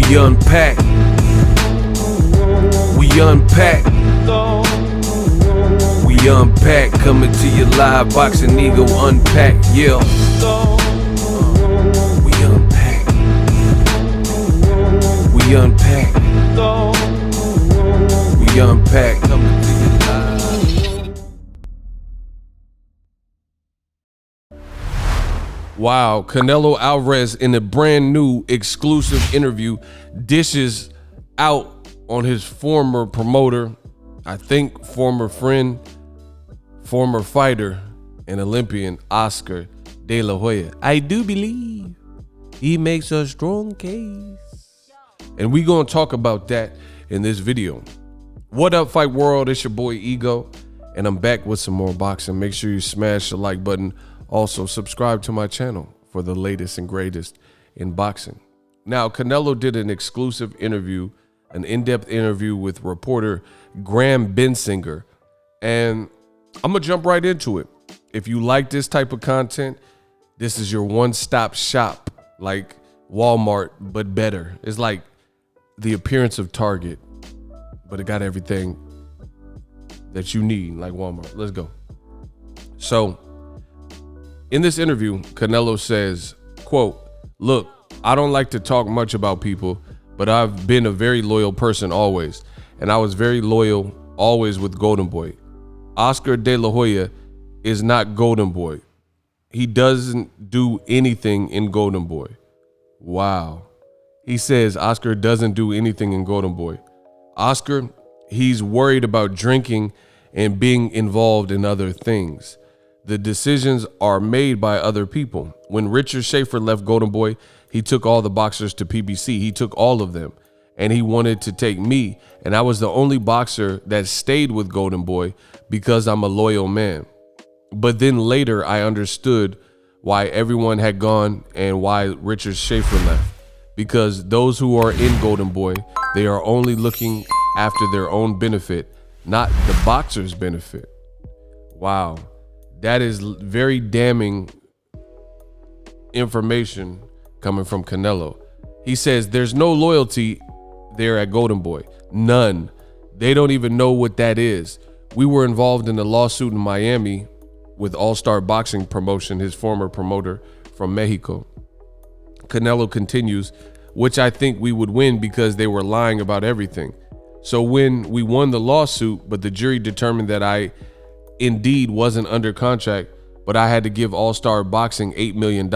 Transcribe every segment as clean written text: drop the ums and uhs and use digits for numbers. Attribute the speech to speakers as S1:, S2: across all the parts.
S1: We unpack. We unpack. We unpack. Coming to you live, Boxingego unpack. Yeah. We unpack. We unpack. We unpack. Coming to you live.
S2: Wow, Canelo Alvarez in a brand new exclusive interview dishes out on his former promoter, I think former friend, former fighter, and Olympian Oscar De La Hoya. I do believe he makes a strong case. And we gonna talk about that in this video. What up, Fight World? It's your boy Ego, and I'm back with some more boxing. Make sure you smash the like button. Also, subscribe to my channel for the latest and greatest in boxing. Now, Canelo did an exclusive interview, an in-depth interview with reporter Graham Bensinger, and I'm gonna jump right into it. If you like this type of content, this is your one-stop shop, like Walmart, but better. It's like the appearance of Target, but it got everything that you need, like Walmart. Let's go. So, in this interview, Canelo says, quote, "Look, I don't like to talk much about people, but I've been a very loyal person always, and I was very loyal always with Golden Boy. Oscar De La Hoya is not Golden Boy. He doesn't do anything in Golden Boy." Wow. He says Oscar doesn't do anything in Golden Boy. Oscar, he's worried about drinking and being involved in other things. The decisions are made by other people. When Richard Schaefer left Golden Boy, he took all the boxers to PBC. He took all of them, and he wanted to take me. And I was the only boxer that stayed with Golden Boy because I'm a loyal man. But then later I understood why everyone had gone and why Richard Schaefer left. Because those who are in Golden Boy, they are only looking after their own benefit, not the boxer's benefit. Wow. That is very damning information coming from Canelo. He says there's no loyalty there at Golden Boy. None. They don't even know what that is. We were involved in a lawsuit in Miami with All-Star Boxing Promotion, his former promoter from Mexico. Canelo continues, which I think we would win because they were lying about everything. So when we won the lawsuit, but the jury determined that I indeed wasn't under contract, but I had to give All-Star Boxing $8 million.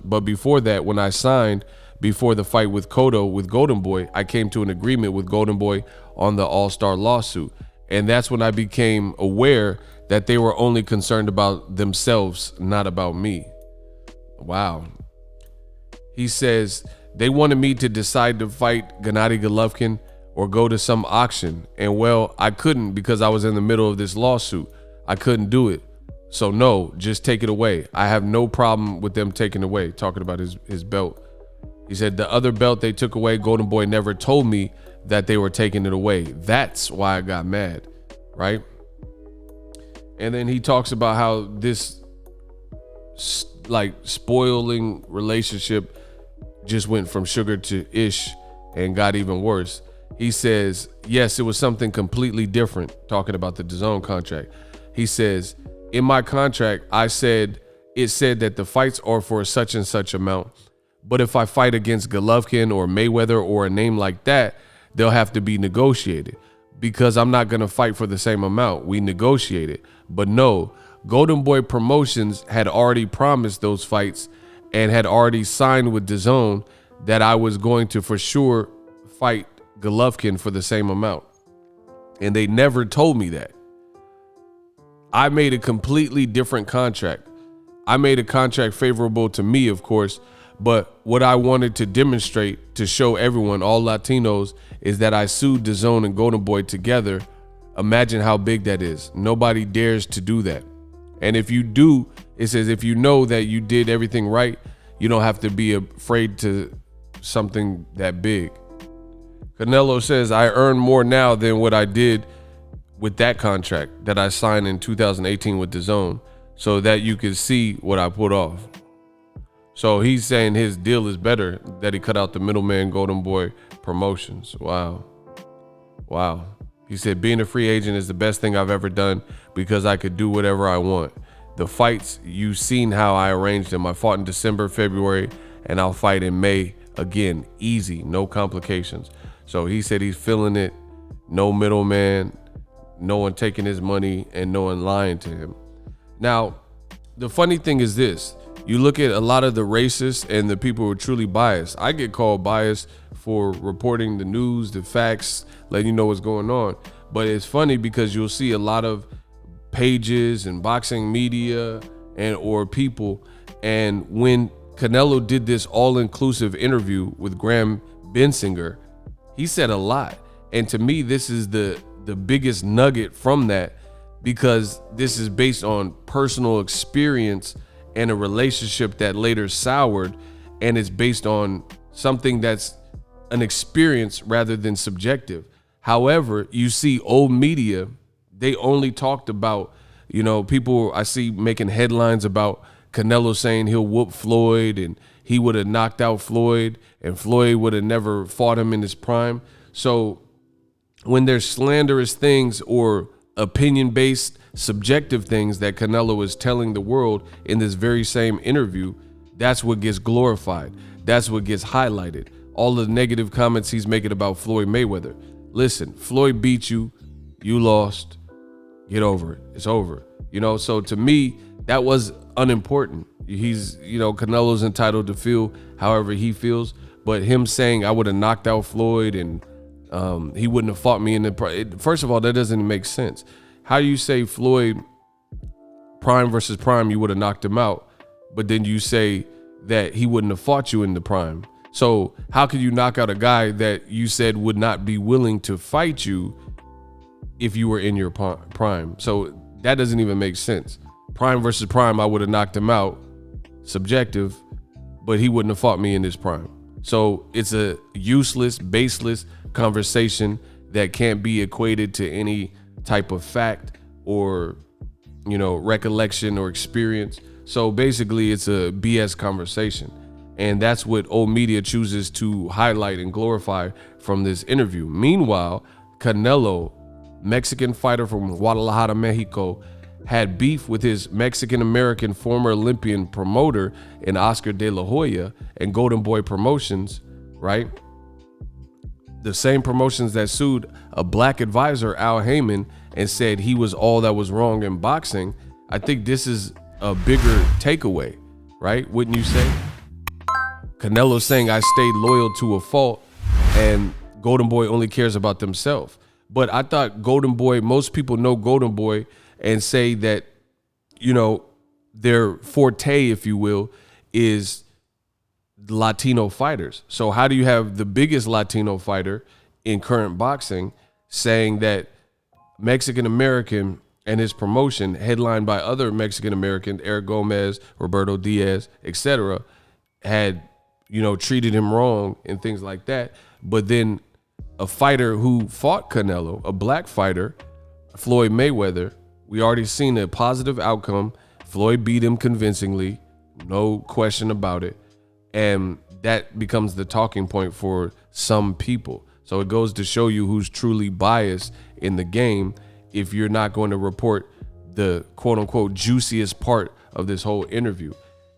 S2: But before that, when I signed before the fight with Cotto with Golden Boy, I came to an agreement with Golden Boy on the All-Star lawsuit. And that's when I became aware that they were only concerned about themselves, not about me. Wow. He says they wanted me to decide to fight Gennady Golovkin or go to some auction. And well, I couldn't because I was in the middle of this lawsuit. I couldn't do it. So no, just take it away. I have no problem with them taking away, talking about his belt. He said the other belt they took away, Golden Boy never told me that they were taking it away. That's why I got mad, right? And then he talks about how this like spoiling relationship just went from sugar to ish and got even worse. He says, yes, it was something completely different, talking about the DAZN contract. He says, in my contract, it said that the fights are for such and such amount. But if I fight against Golovkin or Mayweather or a name like that, they'll have to be negotiated because I'm not going to fight for the same amount. We negotiated. But no, Golden Boy Promotions had already promised those fights and had already signed with DAZN that I was going to for sure fight Golovkin for the same amount. And they never told me that. I made a completely different contract. I made a contract favorable to me, of course, but what I wanted to demonstrate to show everyone, all Latinos, is that I sued DAZN and Golden Boy together. Imagine how big that is. Nobody dares to do that. And if you do, it says if you know that you did everything right, you don't have to be afraid to something that big. Canelo says, I earn more now than what I did with that contract that I signed in 2018 with DAZN, so that you can see what I put off. So he's saying his deal is better, that he cut out the middleman Golden Boy Promotions. Wow. He said, being a free agent is the best thing I've ever done because I could do whatever I want. The fights, you've seen how I arranged them. I fought in December, February, and I'll fight in May again. Easy, no complications. So he said he's feeling it. No middleman, no one taking his money, and no one lying to him. Now, the funny thing is this. You look at a lot of the racists and the people who are truly biased. I get called biased for reporting the news, the facts, letting you know what's going on. But it's funny because you'll see a lot of pages and boxing media and or people. And when Canelo did this all-inclusive interview with Graham Bensinger, he said a lot. And to me, this is the biggest nugget from that, because this is based on personal experience and a relationship that later soured, and it's based on something that's an experience rather than subjective. However, you see old media, they only talked about, people I see making headlines about Canelo saying he'll whoop Floyd and he would have knocked out Floyd and Floyd would have never fought him in his prime. So when there's slanderous things or opinion-based subjective things that Canelo is telling the world in this very same interview, that's what gets glorified. That's what gets highlighted. All the negative comments he's making about Floyd Mayweather. Listen, Floyd beat you, you lost, get over it. It's over. So to me, that was unimportant. He's, Canelo's entitled to feel however he feels, but him saying I would have knocked out Floyd and he wouldn't have fought me in the first of all, that doesn't make sense. How do you say Floyd prime versus prime, you would have knocked him out, but then you say that he wouldn't have fought you in the prime? So how could you knock out a guy that you said would not be willing to fight you if you were in your prime? So that doesn't even make sense. Prime versus prime, I would have knocked him out, subjective, but he wouldn't have fought me in his prime. So it's a useless, baseless conversation that can't be equated to any type of fact or, recollection or experience. So basically it's a BS conversation. And that's what old media chooses to highlight and glorify from this interview. Meanwhile, Canelo, Mexican fighter from Guadalajara, Mexico, had beef with his Mexican-American former Olympian promoter in Oscar De La Hoya and Golden Boy Promotions, right? The same promotions that sued a black advisor, Al Heyman, and said he was all that was wrong in boxing. I think this is a bigger takeaway, right? Wouldn't you say? Canelo saying I stayed loyal to a fault and Golden Boy only cares about themselves. But I thought Golden Boy, most people know Golden Boy and say that, their forte, if you will, is Latino fighters. So how do you have the biggest Latino fighter in current boxing saying that Mexican American and his promotion, headlined by other Mexican American, Eric Gomez, Roberto Diaz, etc., had treated him wrong and things like that. But then a fighter who fought Canelo, a black fighter, Floyd Mayweather, we already seen a positive outcome. Floyd beat him convincingly, no question about it. And that becomes the talking point for some people. So it goes to show you who's truly biased in the game if you're not going to report the quote unquote juiciest part of this whole interview.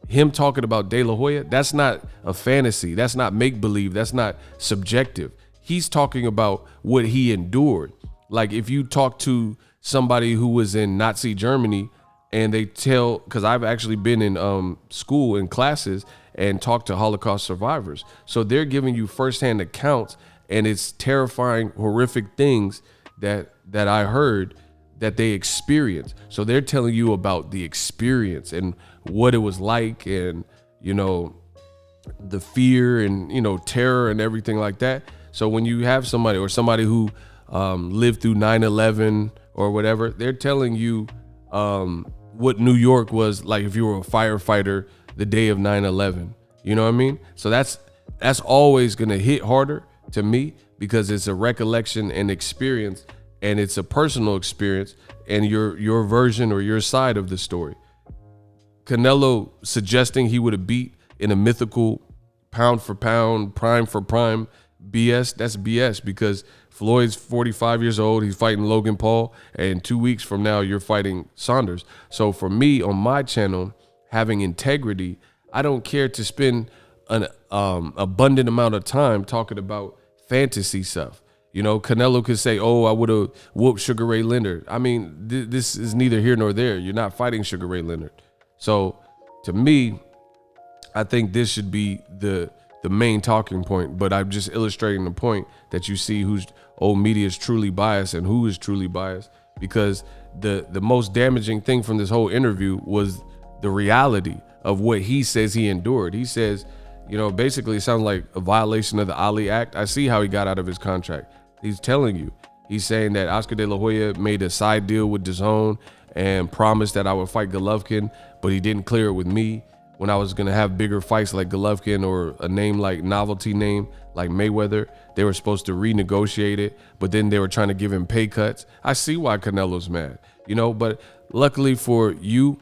S2: Him talking about De La Hoya, that's not a fantasy. That's not make-believe. That's not subjective. He's talking about what he endured. Like if you talk to somebody who was in Nazi Germany and they tell, because I've actually been in school in classes and talked to Holocaust survivors. So they're giving you firsthand accounts, and it's terrifying, horrific things that I heard that they experienced. So they're telling you about the experience and what it was like, and the fear and terror and everything like that. So when you have somebody who lived through 9/11 or whatever, they're telling you what New York was like if you were a firefighter the day of 9/11. You know what I mean? So that's always gonna hit harder to me because it's a recollection and experience, and it's a personal experience and your version or your side of the story. Canelo suggesting he would have beat in a mythical pound for pound, prime for prime BS, that's BS, because Floyd's 45 years old. He's fighting Logan Paul, and 2 weeks from now, you're fighting Saunders. So for me on my channel, having integrity, I don't care to spend an abundant amount of time talking about fantasy stuff. You know, Canelo could say, oh, I would have whooped Sugar Ray Leonard. I mean, this is neither here nor there. You're not fighting Sugar Ray Leonard. So to me, I think this should be the main talking point, but I'm just illustrating the point that you see who's old media is truly biased and who is truly biased, because the most damaging thing from this whole interview was the reality of what he says he endured. He says, you know, basically it sounds like a violation of the Ali Act. I see how he got out of his contract. He's telling you, he's saying that Oscar De La Hoya made a side deal with DAZN and promised that I would fight Golovkin, but he didn't clear it with me when I was going to have bigger fights like Golovkin or a name like novelty name like Mayweather. They were supposed to renegotiate it, but then they were trying to give him pay cuts. I see why Canelo's mad, you know, but luckily for you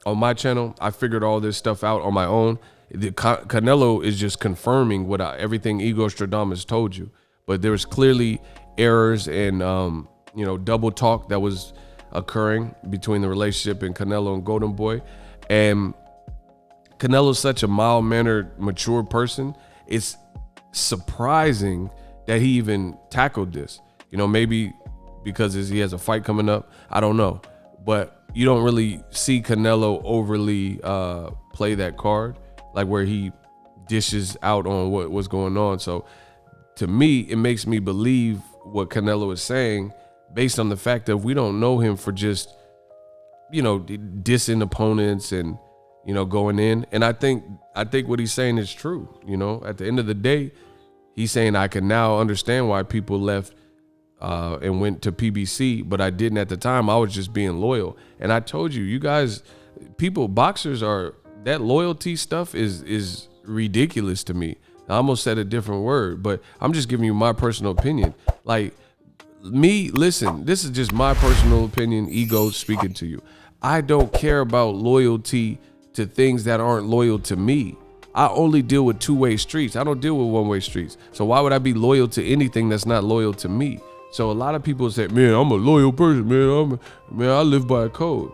S2: on my channel, I figured all this stuff out on my own. Canelo is just confirming what everything Ego Stradamus told you. But there was clearly errors and, you know, double talk that was occurring between the relationship in Canelo and Golden Boy. And Canelo's such a mild-mannered, mature person. It's surprising that he even tackled this. You know, maybe because he has a fight coming up. I don't know. But you don't really see Canelo overly play that card, like where he dishes out on what's going on. So to me, it makes me believe what Canelo is saying based on the fact that we don't know him for just, you know, dissing opponents and, you know, going in. And I think what he's saying is true. You know, at the end of the day, he's saying I can now understand why people left and went to PBC, but I didn't at the time. I was just being loyal. And I told you, you guys, boxers are, that loyalty stuff is ridiculous to me. I almost said a different word, but I'm just giving you my personal opinion. Like me, listen, this is just my personal opinion, ego speaking to you. I don't care about loyalty to things that aren't loyal to me. I only deal with two-way streets. I don't deal with one-way streets. So why would I be loyal to anything that's not loyal to me? So a lot of people say, man, I'm a loyal person, man. I live by a code.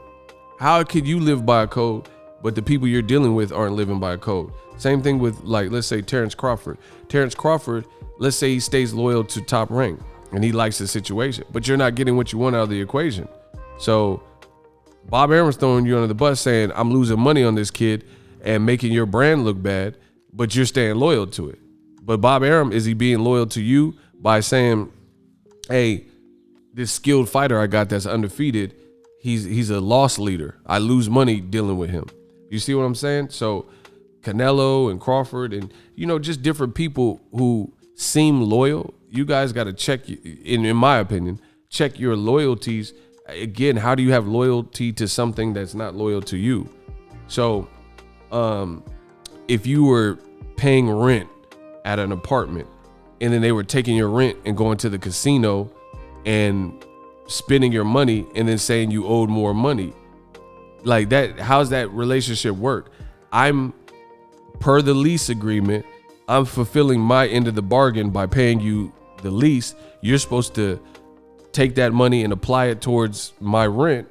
S2: How could you live by a code, but the people you're dealing with aren't living by a code? Same thing with, like, let's say Terrence Crawford. Terrence Crawford, let's say he stays loyal to Top Rank and he likes the situation, but you're not getting what you want out of the equation. So Bob Arum's throwing you under the bus saying, I'm losing money on this kid and making your brand look bad, but you're staying loyal to it. But Bob Arum, is he being loyal to you by saying, hey, this skilled fighter I got that's undefeated, he's a loss leader. I lose money dealing with him. You see what I'm saying? So Canelo and Crawford and, you know, just different people who seem loyal, you guys got to check, in my opinion, check your loyalties. Again, how do you have loyalty to something that's not loyal to you? So if you were paying rent at an apartment and then they were taking your rent and going to the casino and spending your money and then saying you owed more money, like that, how's that relationship work? Per the lease agreement, I'm fulfilling my end of the bargain by paying you the lease. You're supposed to take that money and apply it towards my rent,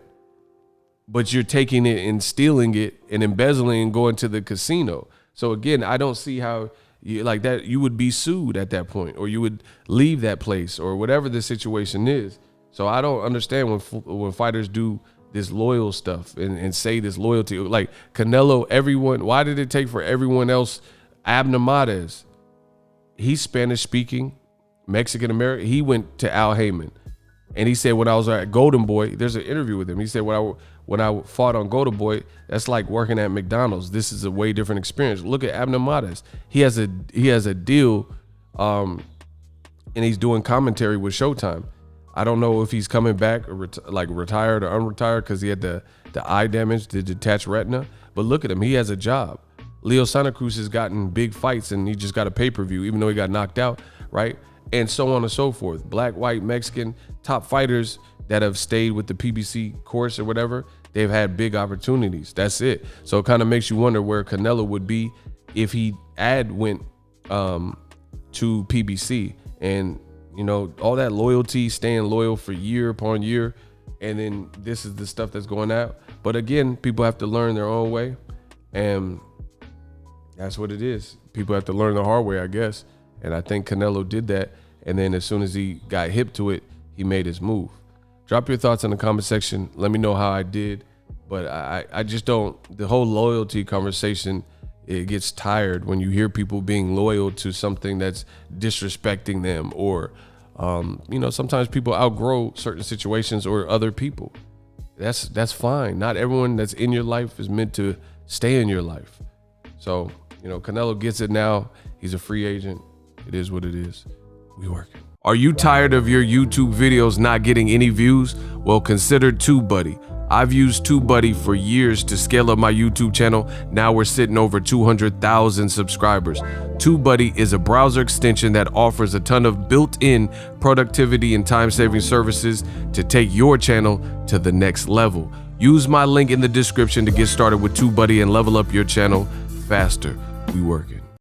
S2: but you're taking it and stealing it and embezzling and going to the casino. So again, I don't see how you, like that, you would be sued at that point, or you would leave that place, or whatever the situation is. So I don't understand when fighters do this loyal stuff and say this loyalty, like Canelo, everyone, why did it take for everyone else? ABNER, he's Spanish speaking, Mexican American. He went to Al Heyman and he said, when I was at Golden Boy, there's an interview with him. He said, when I fought on Golden Boy, that's like working at McDonald's. This is a way different experience. Look at ABNER. He has a deal and he's doing commentary with Showtime. I don't know if he's coming back or retired or unretired because he had the eye damage, the detached retina. But look at him. He has a job. Leo Santa Cruz has gotten big fights and he just got a pay-per-view, even though he got knocked out, right? And so on and so forth. Black, white, Mexican, top fighters that have stayed with the PBC course or whatever, they've had big opportunities. That's it. So it kind of makes you wonder where Canelo would be if he went to PBC, and you know, all that loyalty, staying loyal for year upon year, and then this is the stuff that's going out. But again, people have to learn their own way, and that's what it is. People have to learn the hard way, I guess. And I think Canelo did that. And then as soon as he got hip to it, he made his move. Drop your thoughts in the comment section. Let me know how I did. But I just don't, the whole loyalty conversation, it gets tired when you hear people being loyal to something that's disrespecting them, or, you know, sometimes people outgrow certain situations or other people. That's fine. Not everyone that's in your life is meant to stay in your life. So, you know, Canelo gets it now. He's a free agent. It is what it is. We working. Are you tired of your YouTube videos not getting any views? Well, consider TUBEBUDDY. I've used TUBEBUDDY for years to scale up my YouTube channel. Now we're sitting over 200,000 subscribers. TUBEBUDDY is a browser extension that offers a ton of built-in productivity and time-saving services to take your channel to the next level. Use my link in the description to get started with TUBEBUDDY and level up your channel faster. We working.